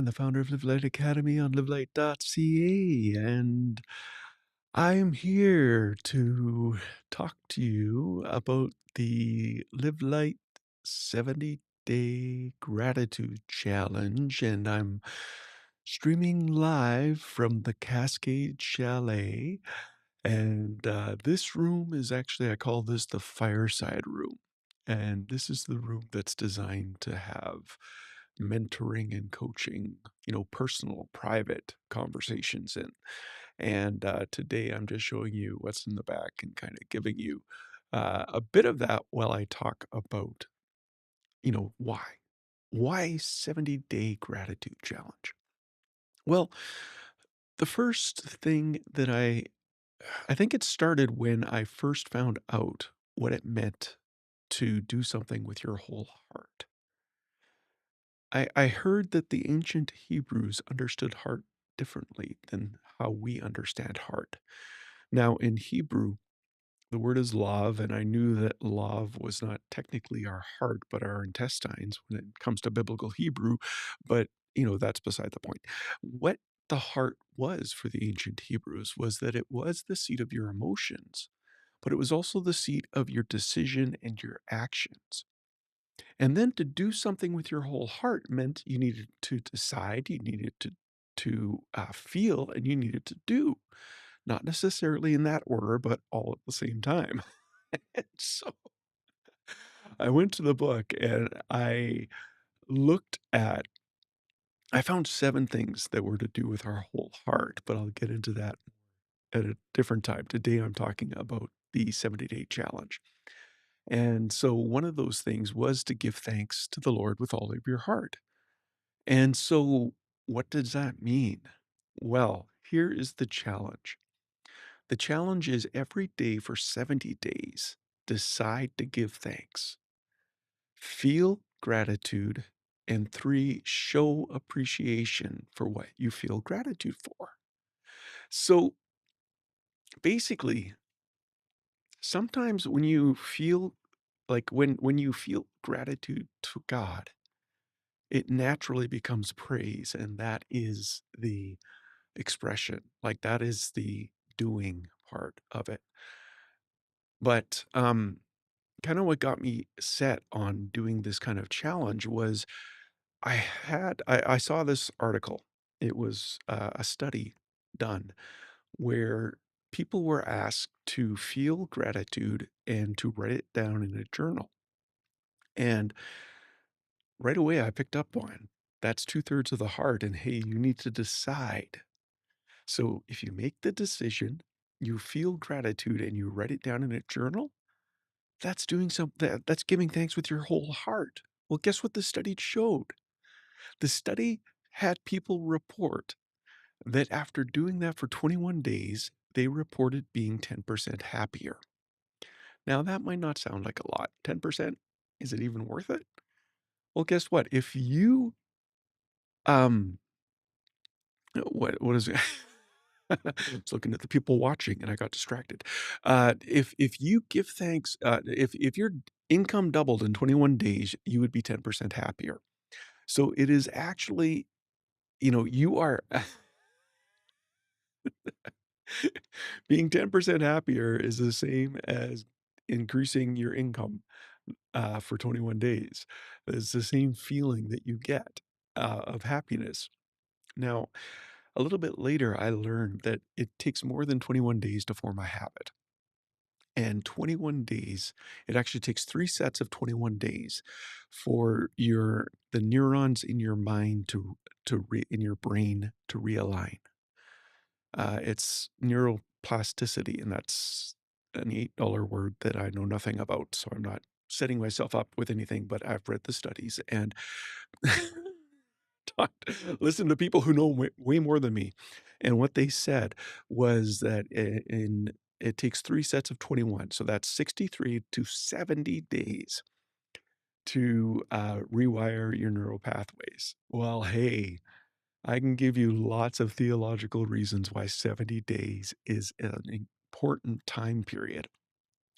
and the founder of Live Light Academy on livelight.ca. And I am here to talk to you about the Live Light 70-day gratitude challenge. And I'm streaming live from the Cascade Chalet. And this room is actually, I call this the fireside room. And this is the room that's designed to have mentoring and coaching, personal, private conversations in. And today I'm just showing you what's in the back and kind of giving you a bit of that while I talk about, why. Why 70-day gratitude challenge? Well, the first thing that I think it started when I first found out what it meant to do something with your whole heart. I heard that the ancient Hebrews understood heart differently than how we understand heart. Now, in Hebrew, the word is lav, and I knew that lav was not technically our heart, but our intestines when it comes to biblical Hebrew. But, that's beside the point. What the heart was for the ancient Hebrews was that it was the seat of your emotions, but it was also the seat of your decision and your actions. And then to do something with your whole heart meant you needed to decide, you needed to feel, and you needed to do. Not necessarily in that order, but all at the same time. And so I went to the book and looked at I found 7 things that were to do with our whole heart, but I'll get into that at a different time. Today, I'm talking about the 70-day challenge. And so one of those things was to give thanks to the Lord with all of your heart. And so what does that mean? Well, here is the challenge. The challenge is every day for 70 days, decide to give thanks, feel gratitude, and 3, show appreciation for what you feel gratitude for. So basically, sometimes when you feel when you feel gratitude to God, it naturally becomes praise, and that is the expression. Like that is the doing part of it. But kind of what got me set on doing this kind of challenge was I saw this article. It was a study done where people were asked to feel gratitude and to write it down in a journal. And right away, I picked up on that's 2/3 of the heart. And hey, you need to decide. So if you make the decision, you feel gratitude and you write it down in a journal, that's doing something that's giving thanks with your whole heart. Well, guess what the study showed? The study had people report that after doing that for 21 days, they reported being 10% happier. Now, that might not sound like a lot. 10%, is it even worth it? Well, guess what? If you, um, what is it? I was looking at the people watching and I got distracted. If you give thanks, if your income doubled in 21 days, you would be 10% happier. So it is actually, you are being 10% happier is the same as increasing your income for 21 days. It's the same feeling that you get of happiness. Now, a little bit later, I learned that it takes more than 21 days to form a habit. And 21 days, it actually takes 3 sets of 21 days for the neurons in your mind in your brain to realign. It's neuroplasticity, and that's an $8 word that I know nothing about, so I'm not setting myself up with anything, but I've read the studies and listen to people who know way more than me. And what they said was that it takes 3 sets of 21, so that's 63 to 70 days to rewire your neural pathways. Well, hey, I can give you lots of theological reasons why 70 days is an important time period.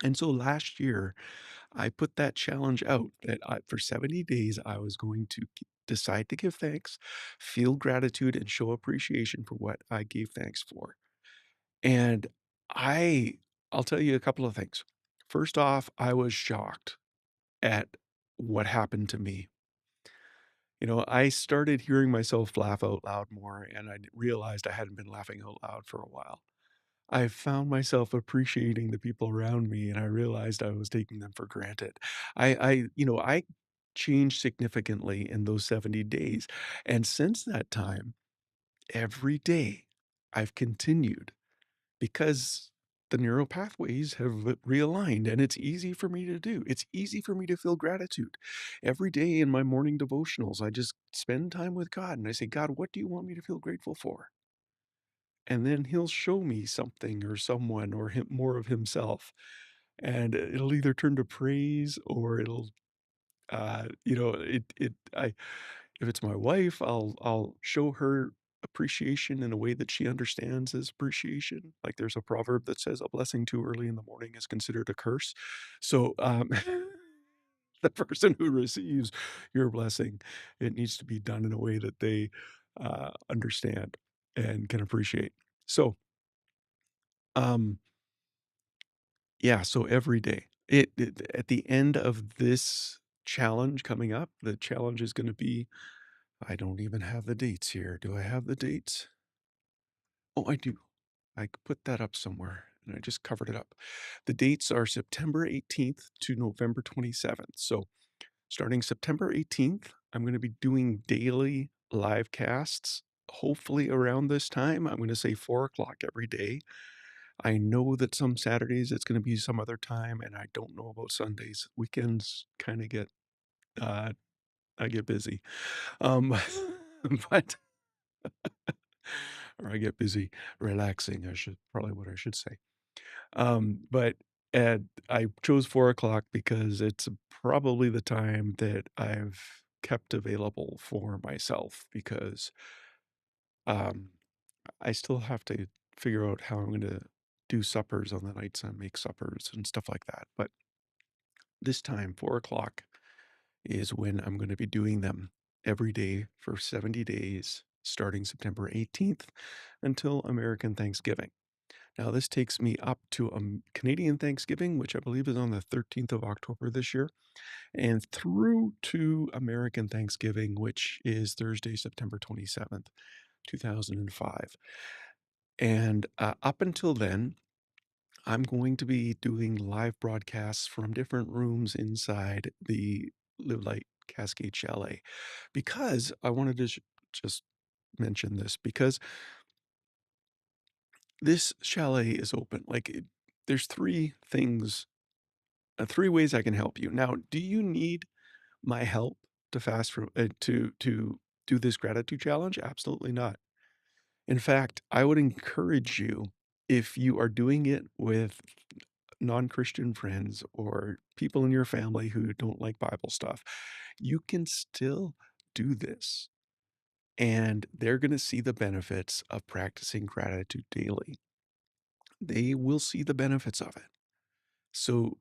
And so last year, I put that challenge out that for 70 days, I was going to decide to give thanks, feel gratitude, and show appreciation for what I gave thanks for. And I I'll tell you a couple of things. First off, I was shocked at what happened to me. I started hearing myself laugh out loud more, and I realized I hadn't been laughing out loud for a while. I found myself appreciating the people around me, and I realized I was taking them for granted. I changed significantly in those 70 days, and since that time, every day I've continued because the neural pathways have realigned, and it's easy for me to do. It's easy for me to feel gratitude. Every day in my morning devotionals, I just spend time with God and I say, God, what do you want me to feel grateful for? And then he'll show me something or someone or him, more of himself. And it'll either turn to praise or it'll, if it's my wife, I'll show her appreciation in a way that she understands as appreciation. Like there's a proverb that says a blessing too early in the morning is considered a curse. So the person who receives your blessing, it needs to be done in a way that they understand and can appreciate. So um yeah, so every day. At the end of this challenge coming up, the challenge is gonna be I don't even have the dates here. Do I have the dates? Oh, I do. I put that up somewhere, and I just covered it up. The dates are September 18th to November 27th. So, starting September 18th, I'm gonna be doing daily live casts, hopefully around this time. I'm gonna say 4 o'clock every day. I know that some Saturdays it's gonna be some other time, and I don't know about Sundays. Weekends kinda get, uh I get busy. Um, but or I get busy relaxing, I should probably what I should say. But and I chose 4 o'clock because it's probably the time that I've kept available for myself because, um, I still have to figure out how I'm gonna do suppers on the nights I make suppers and stuff like that, but this time, 4 o'clock is when I'm gonna be doing them every day for 70 days, starting September 18th until American Thanksgiving. Now, this takes me up to, Canadian Thanksgiving, which I believe is on the 13th of October this year, and through to American Thanksgiving, which is Thursday, September 27th, 2005. And, up until then, I'm going to be doing live broadcasts from different rooms inside the Live Light Cascade Chalet because I wanted to just mention this because this chalet is open. There's three ways I can help you. Now, do you need my help to fast from to do this gratitude challenge? Absolutely not. In fact, I would encourage you if you are doing it with non-Christian friends or people in your family who don't like Bible stuff, you can still do this, and they're gonna see the benefits of practicing gratitude daily. They will see the benefits of it. So,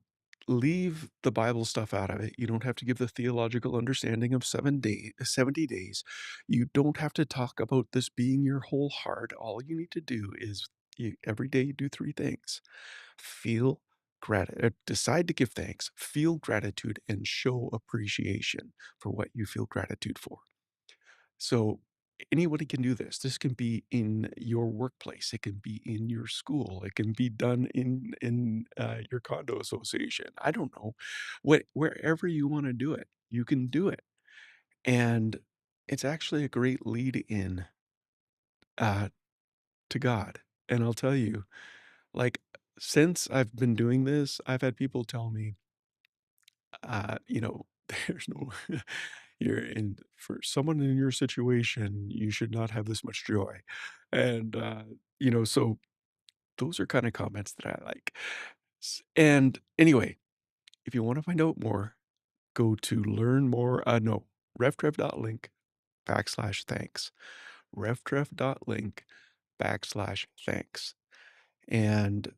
leave the Bible stuff out of it. You don't have to give the theological understanding of 70 days. You don't have to talk about this being your whole heart. All you need to do is every day you do 3 things. Feel decide to give thanks, feel gratitude, and show appreciation for what you feel gratitude for. So anybody can do this. This can be in your workplace. It can be in your school. It can be done in your condo association. I don't know, wherever you want to do it, you can do it, and it's actually a great lead in uh, to God. And I'll tell you, like since I've been doing this, I've had people tell me, there's no you're in for someone in your situation, you should not have this much joy. And, so those are kinda comments that I like. And anyway, if you wanna find out more, go to learn more no, revtrev.link/thanks. revtrev.link/thanks. And,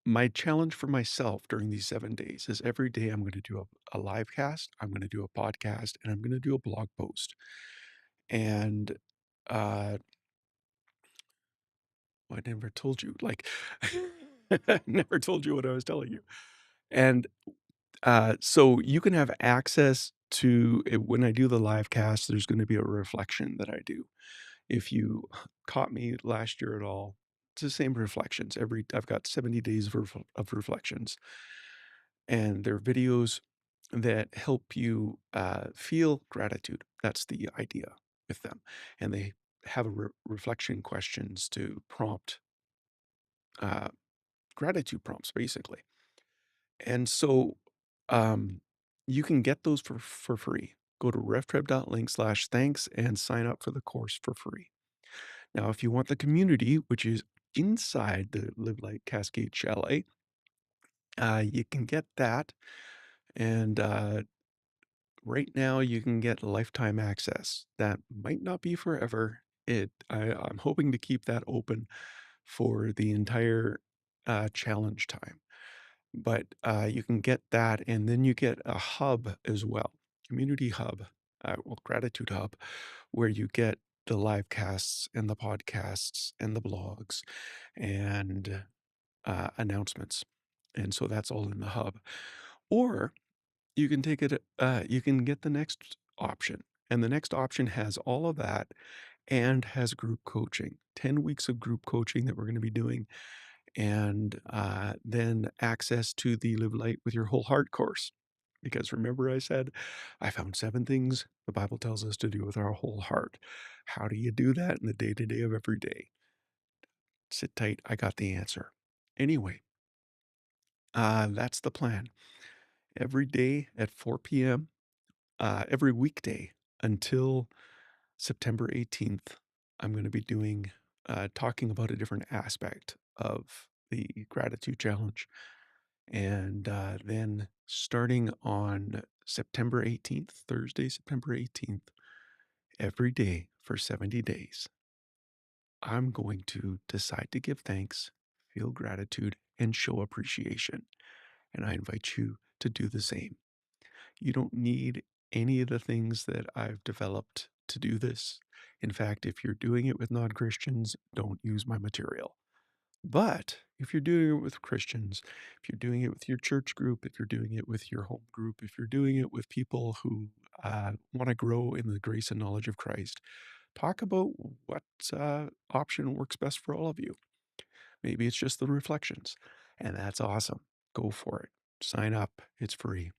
my challenge for myself during these 7 days is every day I'm gonna do a live cast, I'm gonna do a podcast, and I'm gonna do a blog post. And, uh, I never told you, like, I never told you what I was telling you. And, so you can have access to it when I do the live cast, there's gonna be a reflection that I do. If you caught me last year at all, it's the same reflections. I've got 70 days of reflections, and they're videos that help you feel gratitude. That's the idea with them. And they have a reflection questions to prompt uh, gratitude prompts, basically. And so um, you can get those for free. Go to reftreb.link/thanks and sign up for the course for free. Now, if you want the community, which is inside the Live Light Cascade Chalet, you can get that. And right now, you can get lifetime access. That might not be forever. I'm hoping to keep that open for the entire challenge time. But you can get that, and then you get a hub as well, community hub, well, gratitude hub, where you get the live casts and the podcasts and the blogs and announcements. And so that's all in the hub. Or you can take it, you can get the next option. And the next option has all of that and has group coaching, 10 weeks of group coaching that we're going to be doing, and then access to the Live Light with Your Whole Heart course. Because remember, I said, I found 7 things the Bible tells us to do with our whole heart. How do you do that in the day to day of every day? Sit tight. I got the answer. Anyway, that's the plan. Every day at 4 p.m., every weekday until September 18th, I'm going to be talking about a different aspect of the gratitude challenge. And then starting on September 18th, Thursday, September 18th, every day for 70 days, I'm going to decide to give thanks, feel gratitude, and show appreciation. And I invite you to do the same. You don't need any of the things that I've developed to do this. In fact, if you're doing it with non Christians, don't use my material. But if you're doing it with Christians, if you're doing it with your church group, if you're doing it with your home group, if you're doing it with people who want to grow in the grace and knowledge of Christ, talk about what option works best for all of you. Maybe it's just the reflections, and that's awesome. Go for it. Sign up. It's free.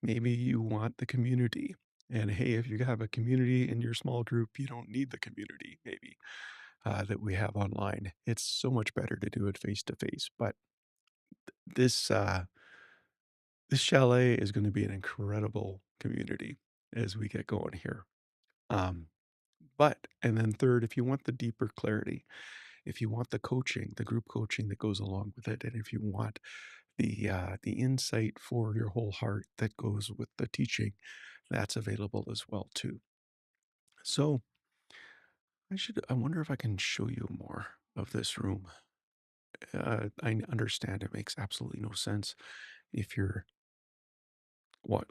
Maybe you want the community. And hey, if you have a community in your small group, you don't need the community, maybe, that we have online. It's so much better to do it face to face. But this this chalet is going to be an incredible community as we get going here. Um, and then third, if you want the deeper clarity, if you want the coaching, the group coaching that goes along with it, and if you want the insight for your whole heart that goes with the teaching, that's available as well too. So I wonder if I can show you more of this room. I understand it makes absolutely no sense if you're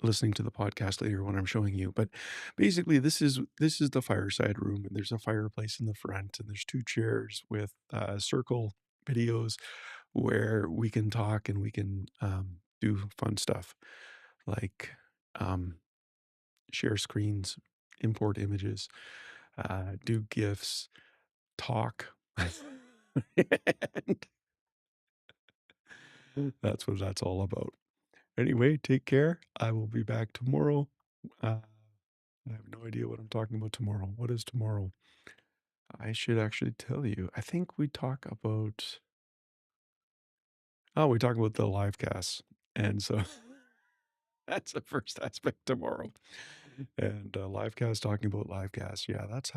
listening to the podcast later when I'm showing you. But basically, this is the fireside room, and there's a fireplace in the front, and there's 2 chairs with circle videos where we can talk and we can do fun stuff like um, share screens, import images, do gifs, talk. And that's what that's all about. Anyway, take care. I will be back tomorrow. I have no idea what I'm talking about tomorrow. What is tomorrow? I should actually tell you. I think we talk about the live casts. And so that's the first aspect tomorrow. And live cast talking about live casts. Yeah, that's